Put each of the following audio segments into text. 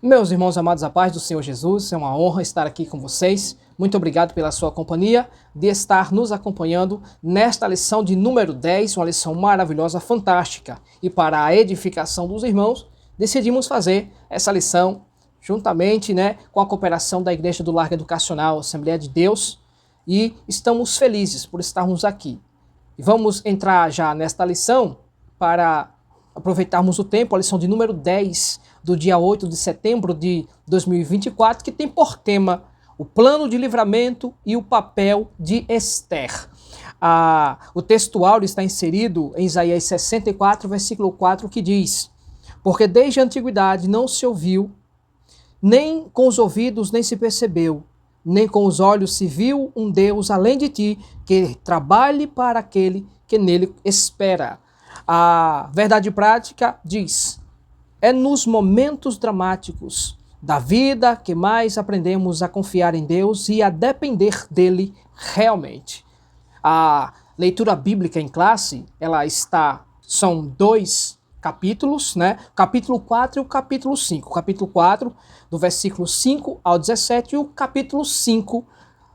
Meus irmãos amados, a paz do Senhor Jesus, é uma honra estar aqui com vocês. Muito obrigado pela sua companhia, de estar nos acompanhando nesta lição de número 10, uma lição maravilhosa, fantástica. E para a edificação dos irmãos, decidimos fazer essa lição juntamente com a cooperação da Igreja do Lar Educacional, Assembleia de Deus, e estamos felizes por estarmos aqui. E vamos entrar já nesta lição para aproveitarmos o tempo, a lição de número 10 do dia 8 de setembro de 2024, que tem por tema o plano de livramento e o papel de Esther. O texto áureo está inserido em Isaías 64, versículo 4, que diz: porque desde a antiguidade não se ouviu, nem com os ouvidos nem se percebeu, nem com os olhos se viu um Deus além de ti, que trabalhe para aquele que nele espera. A verdade prática diz: é nos momentos dramáticos da vida que mais aprendemos a confiar em Deus e a depender dele realmente. A leitura bíblica em classe, são dois capítulos, O capítulo 4 e o capítulo 5. O capítulo 4, do versículo 5 ao 17, e o capítulo 5,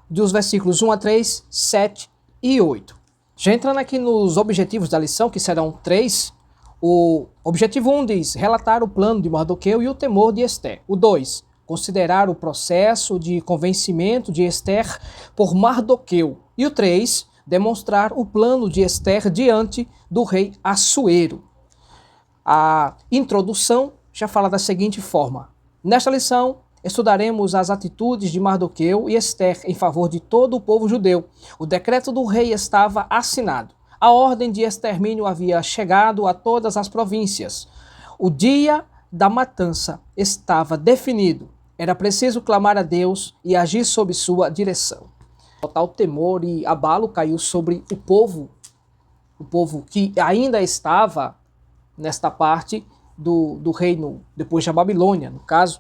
dos versículos 1 a 3, 7 e 8. Já entrando aqui nos objetivos da lição, que serão 3, o objetivo 1 diz: relatar o plano de Mardoqueu e o temor de Esther. O 2, considerar o processo de convencimento de Esther por Mardoqueu. E o 3, demonstrar o plano de Esther diante do rei Assuero. A introdução já fala da seguinte forma: nesta lição, estudaremos as atitudes de Mardoqueu e Esther em favor de todo o povo judeu. O decreto do rei estava assinado. A ordem de extermínio havia chegado a todas as províncias. O dia da matança estava definido. Era preciso clamar a Deus e agir sob sua direção. Total temor e abalo caiu sobre o povo que ainda estava nesta parte do reino, depois da Babilônia, no caso.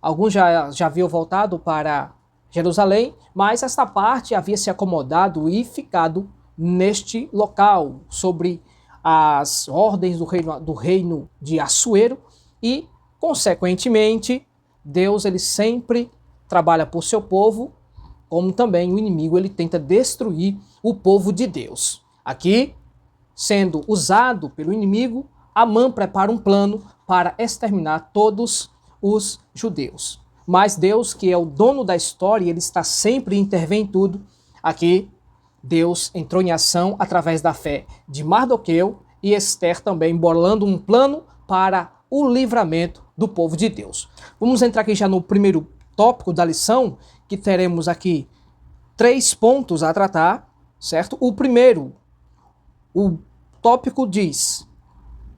Alguns já haviam voltado para Jerusalém, mas esta parte havia se acomodado e ficado neste local, sobre as ordens do reino de Assuero, e, consequentemente, Deus ele sempre trabalha por seu povo, como também o inimigo ele tenta destruir o povo de Deus. Aqui, sendo usado pelo inimigo, Amã prepara um plano para exterminar todos os judeus. Mas Deus, que é o dono da história, ele está sempre intervém em tudo. Aqui, Deus entrou em ação através da fé de Mardoqueu e Esther também, bolando um plano para o livramento do povo de Deus. Vamos entrar aqui já no primeiro tópico da lição, que teremos aqui 3 pontos a tratar, certo? O primeiro, o tópico diz: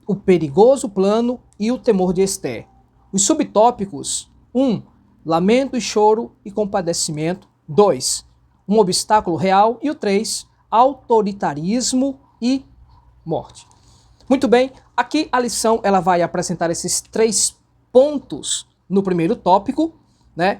o perigoso plano e o temor de Esther. Os subtópicos: 1. Lamento e choro e compadecimento. 2. Um obstáculo real. E o 3. Autoritarismo e morte. Muito bem, aqui a lição ela vai apresentar esses 3 pontos no primeiro tópico,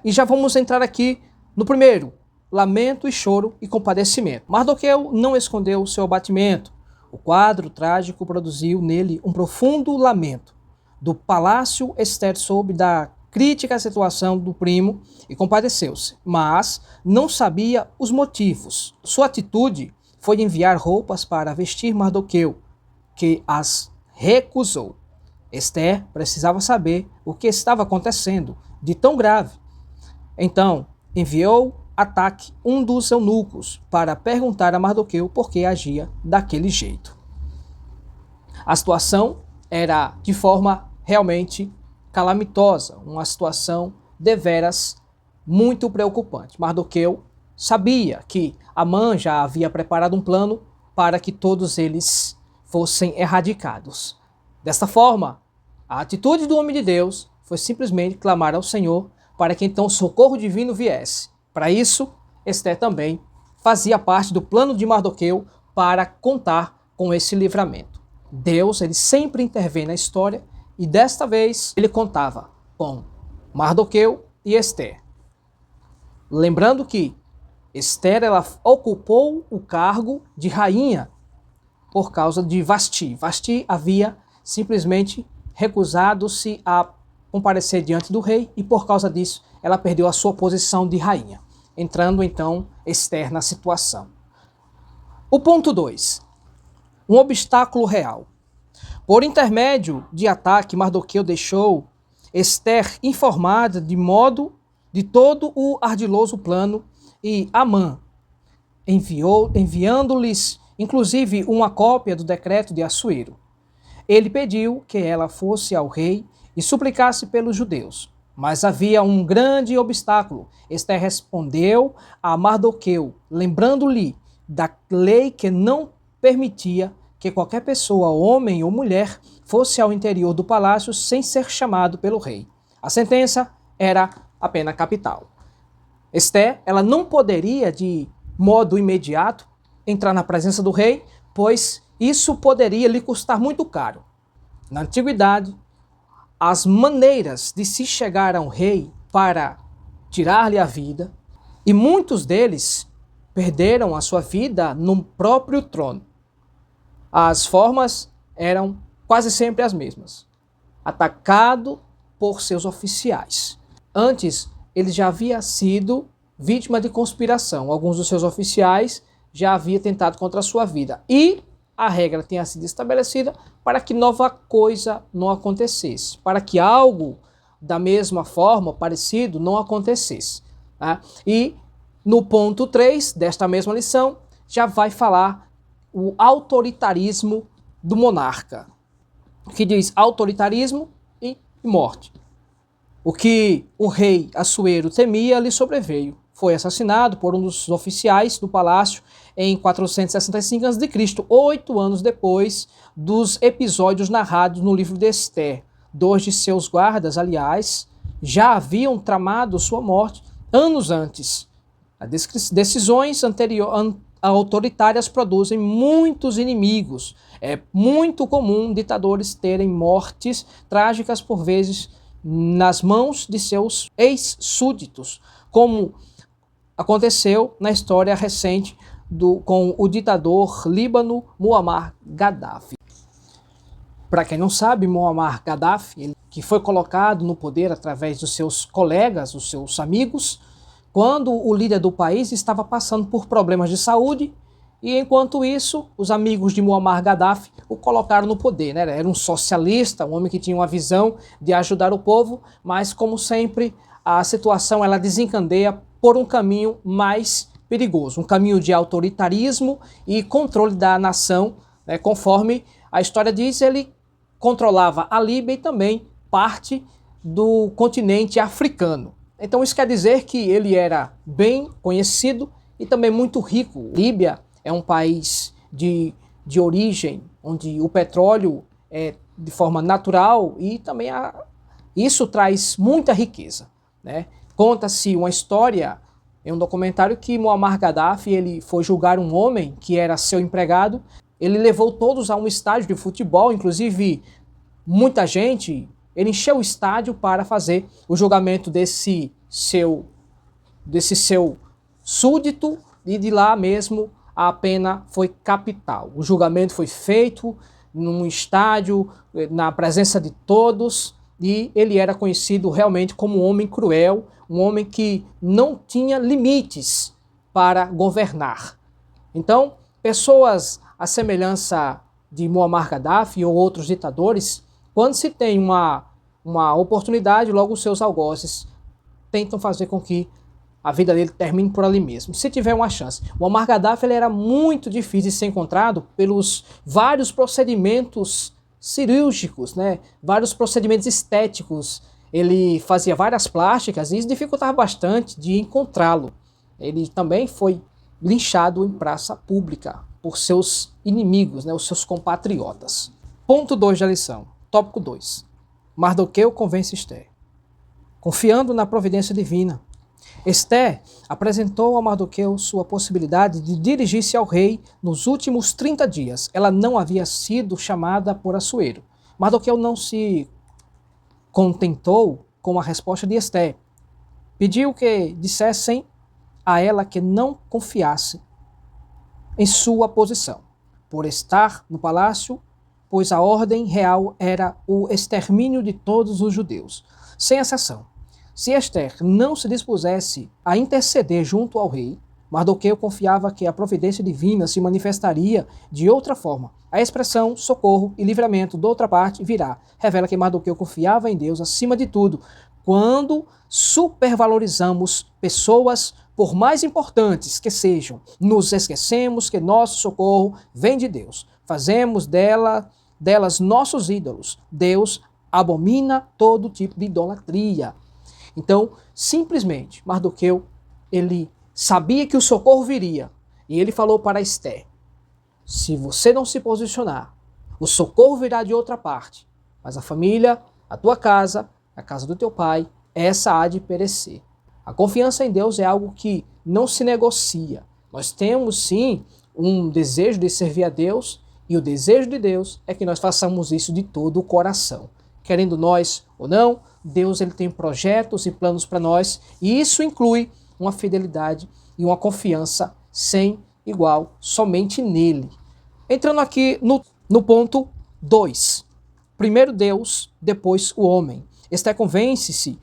E já vamos entrar aqui no primeiro: lamento e choro e compadecimento. Mardoqueu não escondeu o seu abatimento. O quadro trágico produziu nele um profundo lamento. Do palácio, Esther soube da crítica situação do primo e compadeceu-se, mas não sabia os motivos. Sua atitude foi enviar roupas para vestir Mardoqueu, que as recusou. Esther precisava saber o que estava acontecendo de tão grave. Então, enviou Ataque, um dos eunucos, para perguntar a Mardoqueu por que agia daquele jeito. A situação era de forma realmente calamitosa, uma situação deveras muito preocupante. Mardoqueu sabia que Amã já havia preparado um plano para que todos eles fossem erradicados. Desta forma, a atitude do homem de Deus foi simplesmente clamar ao Senhor para que então o socorro divino viesse. Para isso, Esther também fazia parte do plano de Mardoqueu para contar com esse livramento. Deus ele sempre intervém na história e desta vez ele contava com Mardoqueu e Esther. Lembrando que Esther ela ocupou o cargo de rainha por causa de Vasti. Vasti havia simplesmente recusado-se a comparecer diante do rei e por causa disso ela perdeu a sua posição de rainha, entrando então Esther na situação. O ponto 2. Um obstáculo real. Por intermédio de Ataque, Mardoqueu deixou Esther informada de todo o ardiloso plano e Amã enviando-lhes inclusive uma cópia do decreto de Assuero. Ele pediu que ela fosse ao rei e suplicasse pelos judeus. Mas havia um grande obstáculo. Esther respondeu a Mardoqueu, lembrando-lhe da lei que não permitia que qualquer pessoa, homem ou mulher, fosse ao interior do palácio sem ser chamado pelo rei. A sentença era a pena capital. Esther, ela não poderia de modo imediato entrar na presença do rei, pois isso poderia lhe custar muito caro. Na antiguidade, as maneiras de se chegar a um rei para tirar-lhe a vida, e muitos deles perderam a sua vida no próprio trono. As formas eram quase sempre as mesmas. Atacado por seus oficiais. Antes, ele já havia sido vítima de conspiração. Alguns dos seus oficiais já haviam tentado contra a sua vida. E a regra tinha sido estabelecida para que nova coisa não acontecesse. Para que algo da mesma forma, parecido, não acontecesse. Tá? E no ponto 3 desta mesma lição, já vai falar o autoritarismo do monarca, que diz autoritarismo e morte. O que o rei Assuero temia lhe sobreveio. Foi assassinado por um dos oficiais do palácio em 465 a.C., 8 anos depois dos episódios narrados no livro de Esther. 2 de seus guardas, aliás, já haviam tramado sua morte anos antes. As decisões autoritárias produzem muitos inimigos. É muito comum ditadores terem mortes trágicas, por vezes, nas mãos de seus ex-súditos, como aconteceu na história recente com o ditador líbano Muammar Gaddafi. Para quem não sabe, Muammar Gaddafi, que foi colocado no poder através dos seus colegas, os seus amigos, quando o líder do país estava passando por problemas de saúde, e enquanto isso, os amigos de Muammar Gaddafi o colocaram no poder. Né? Era um socialista, um homem que tinha uma visão de ajudar o povo, mas como sempre, a situação ela desencandeia por um caminho mais perigoso, um caminho de autoritarismo e controle da nação, né? Conforme a história diz, ele controlava a Líbia e também parte do continente africano. Então isso quer dizer que ele era bem conhecido e também muito rico. Líbia é um país de origem, onde o petróleo é de forma natural e também isso traz muita riqueza. Né? Conta-se uma história em um documentário que Muammar Gaddafi ele foi julgar um homem que era seu empregado. Ele levou todos a um estádio de futebol, inclusive muita gente. Ele encheu o estádio para fazer o julgamento desse seu súdito e de lá mesmo a pena foi capital. O julgamento foi feito num estádio, na presença de todos, e ele era conhecido realmente como um homem cruel, um homem que não tinha limites para governar. Então, pessoas à semelhança de Muammar Gaddafi ou outros ditadores, quando se tem uma oportunidade, logo os seus algozes tentam fazer com que a vida dele termine por ali mesmo, se tiver uma chance. O Muammar Gaddafi ele era muito difícil de ser encontrado pelos vários procedimentos cirúrgicos, né? Vários procedimentos estéticos. Ele fazia várias plásticas e isso dificultava bastante de encontrá-lo. Ele também foi linchado em praça pública por seus inimigos, né? Os seus compatriotas. Ponto 2 da lição. Tópico 2. Mardoqueu convence Esther. Confiando na providência divina, Esther apresentou a Mardoqueu sua possibilidade de dirigir-se ao rei nos últimos 30 dias. Ela não havia sido chamada por Assuero. Mardoqueu não se contentou com a resposta de Esther. Pediu que dissessem a ela que não confiasse em sua posição, por estar no palácio, pois a ordem real era o extermínio de todos os judeus. sem exceção. Se Esther não se dispusesse a interceder junto ao rei, Mardoqueu confiava que a providência divina se manifestaria de outra forma. A expressão socorro e livramento de outra parte virá. Revela que Mardoqueu confiava em Deus acima de tudo. Quando supervalorizamos pessoas, por mais importantes que sejam, nos esquecemos que nosso socorro vem de Deus. Fazemos delas nossos ídolos. Deus abomina todo tipo de idolatria. Então, simplesmente, Mardoqueu, ele sabia que o socorro viria. E ele falou para Esther, se você não se posicionar, o socorro virá de outra parte. Mas a família, a tua casa, a casa do teu pai, essa há de perecer. A confiança em Deus é algo que não se negocia. Nós temos sim um desejo de servir a Deus, e o desejo de Deus é que nós façamos isso de todo o coração. Querendo nós ou não, Deus ele tem projetos e planos para nós, e isso inclui uma fidelidade e uma confiança sem igual somente nele. Entrando aqui no ponto 2. Primeiro Deus, depois o homem. Esther convence-se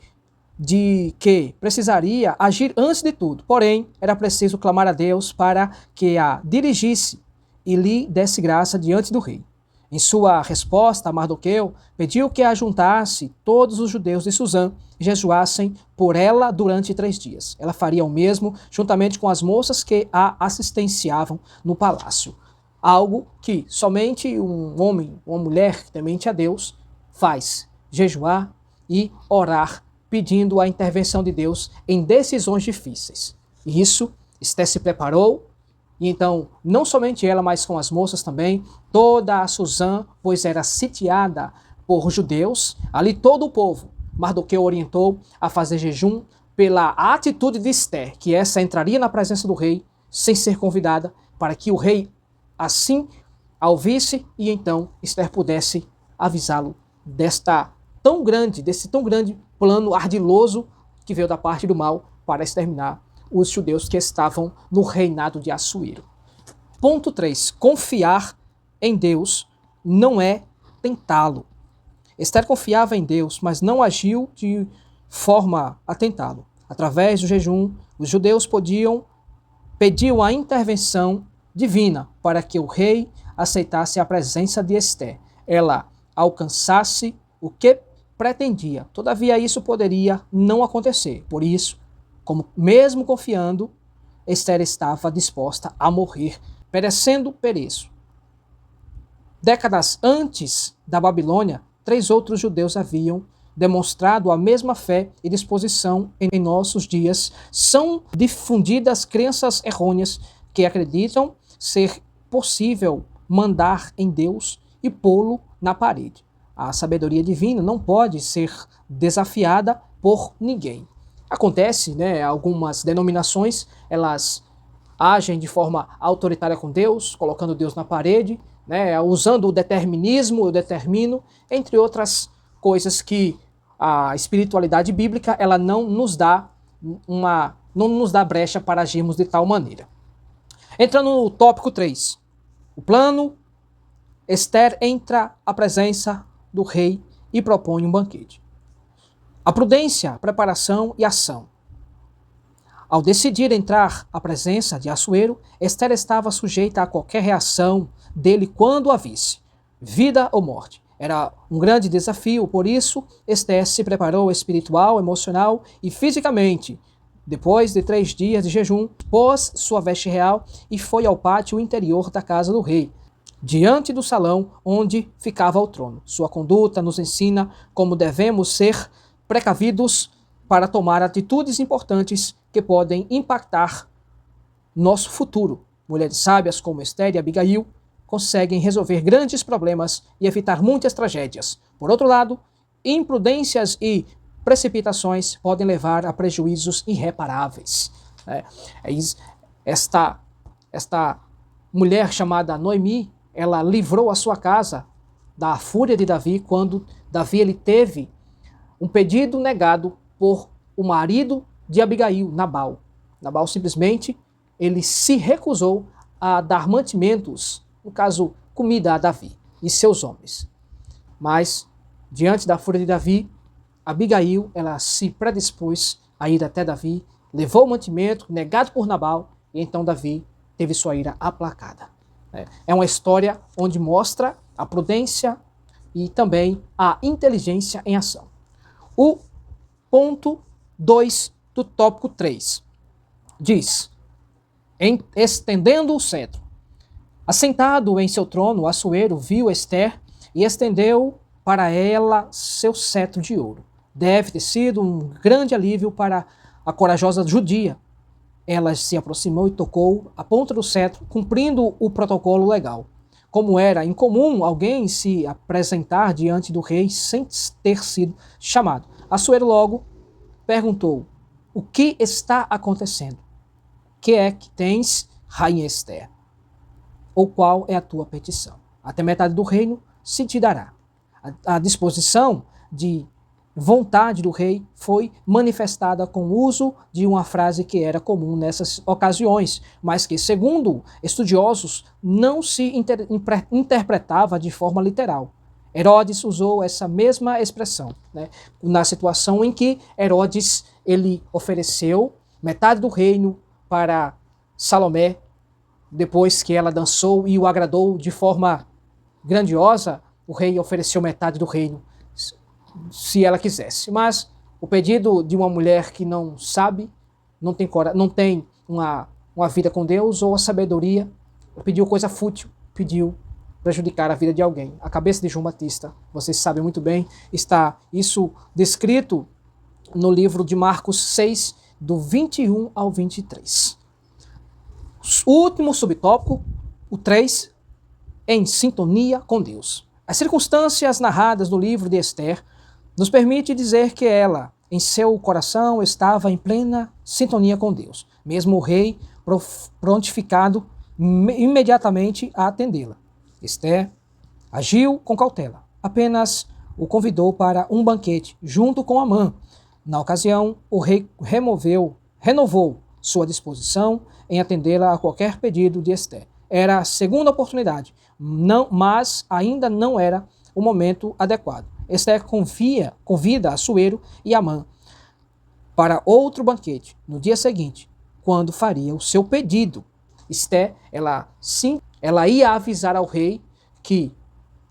de que precisaria agir antes de tudo, porém era preciso clamar a Deus para que a dirigisse e lhe desse graça diante do rei. Em sua resposta a Mardoqueu, pediu que ajuntasse todos os judeus de Susã e jejuassem por ela durante 3 dias. Ela faria o mesmo juntamente com as moças que a assistenciavam no palácio. Algo que somente um homem, uma mulher temente a Deus faz: jejuar e orar, pedindo a intervenção de Deus em decisões difíceis. E isso, Esther se preparou. E então, não somente ela, mas com as moças também, toda a Susã, pois era sitiada por judeus, ali todo o povo, Mardoqueu orientou a fazer jejum pela atitude de Esther, que essa entraria na presença do rei sem ser convidada, para que o rei assim a ouvisse e então Esther pudesse avisá-lo desse tão grande plano ardiloso que veio da parte do mal para exterminar os judeus que estavam no reinado de Assuero. Ponto 3. Confiar em Deus não é tentá-lo. Esther confiava em Deus, mas não agiu de forma a tentá-lo. Através do jejum, os judeus pediam a intervenção divina para que o rei aceitasse a presença de Esther. Ela alcançasse o que pretendia. Todavia, isso poderia não acontecer. Por isso, mesmo confiando, Esther estava disposta a morrer, pereço. Décadas antes da Babilônia, 3 outros judeus haviam demonstrado a mesma fé e disposição em nossos dias. São difundidas crenças errôneas que acreditam ser possível mandar em Deus e pô-lo na parede. A sabedoria divina não pode ser desafiada por ninguém. Acontece, algumas denominações, elas agem de forma autoritária com Deus, colocando Deus na parede, usando o determinismo, eu determino, entre outras coisas que a espiritualidade bíblica ela não nos dá brecha para agirmos de tal maneira. Entrando no tópico 3. O plano, Esther entra à presença do rei e propõe um banquete. A prudência, preparação e ação. Ao decidir entrar à presença de Assuero, Esther estava sujeita a qualquer reação dele quando a visse, vida ou morte. Era um grande desafio, por isso Esther se preparou espiritual, emocional e fisicamente. Depois de 3 dias de jejum, pôs sua veste real e foi ao pátio interior da casa do rei, diante do salão onde ficava o trono. Sua conduta nos ensina como devemos ser precavidos para tomar atitudes importantes que podem impactar nosso futuro. Mulheres sábias como Esther e Abigail conseguem resolver grandes problemas e evitar muitas tragédias. Por outro lado, imprudências e precipitações podem levar a prejuízos irreparáveis. Esta mulher chamada Noemi, ela livrou a sua casa da fúria de Davi quando Davi ele teve um pedido negado por o marido de Abigail, Nabal. Nabal simplesmente ele se recusou a dar mantimentos, no caso, comida a Davi e seus homens. Mas, diante da fúria de Davi, Abigail, ela se predispôs a ir até Davi, levou o mantimento, negado por Nabal, e então Davi teve sua ira aplacada. É uma história onde mostra a prudência e também a inteligência em ação. O ponto 2 do tópico 3 diz: estendendo o cetro. Assentado em seu trono, Assuero viu Ester e estendeu para ela seu cetro de ouro. Deve ter sido um grande alívio para a corajosa judia. Ela se aproximou e tocou a ponta do cetro, cumprindo o protocolo legal. Como era incomum alguém se apresentar diante do rei sem ter sido chamado. Assuero logo perguntou: o que está acontecendo? Que é que tens, rainha Ester? Ou qual é a tua petição? Até metade do reino se te dará. A disposição de vontade do rei foi manifestada com o uso de uma frase que era comum nessas ocasiões, mas que, segundo estudiosos, não se interpretava de forma literal. Herodes usou essa mesma expressão, na situação em que Herodes ele ofereceu metade do reino para Salomé, depois que ela dançou e o agradou de forma grandiosa. O rei ofereceu metade do reino, se ela quisesse. Mas o pedido de uma mulher que não sabe, não tem uma vida com Deus ou a sabedoria, pediu coisa fútil, pediu prejudicar a vida de alguém. A cabeça de João Batista, vocês sabem muito bem, está isso descrito no livro de Marcos 6, do 21 ao 23. O último subtópico, o 3, em sintonia com Deus. As circunstâncias narradas no livro de Ester nos permite dizer que ela, em seu coração, estava em plena sintonia com Deus, mesmo o rei prontificado imediatamente a atendê-la. Ester agiu com cautela, apenas o convidou para um banquete junto com Amã. Na ocasião, o rei renovou sua disposição em atendê-la a qualquer pedido de Ester. Era a segunda oportunidade, mas ainda não era o momento adequado. Ester convida Assuero e Amã para outro banquete no dia seguinte, quando faria o seu pedido. Ester, ela ia avisar ao rei que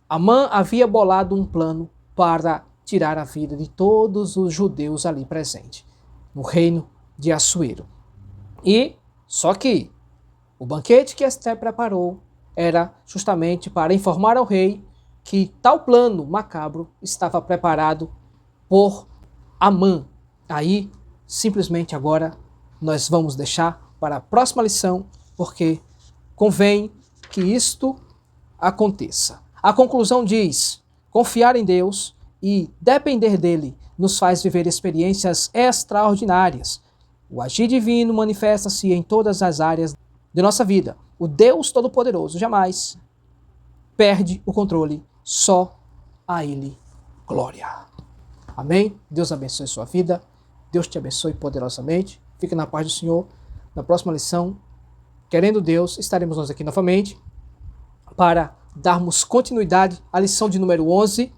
Amã havia bolado um plano para tirar a vida de todos os judeus ali presentes, no reino de Assuero. E só que o banquete que Ester preparou era justamente para informar ao rei que tal plano macabro estava preparado por Amã. Aí, simplesmente agora, nós vamos deixar para a próxima lição, porque convém que isto aconteça. A conclusão diz: confiar em Deus e depender dele nos faz viver experiências extraordinárias. O agir divino manifesta-se em todas as áreas de nossa vida. O Deus Todo-Poderoso jamais perde o controle, só a Ele glória. Amém? Deus abençoe sua vida, Deus te abençoe poderosamente. Fique na paz do Senhor. Na próxima lição, querendo Deus, estaremos nós aqui novamente para darmos continuidade à lição de número 11,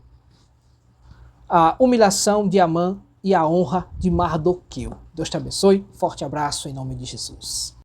a humilhação de Amã e a honra de Mardoqueu. Deus te abençoe, forte abraço em nome de Jesus.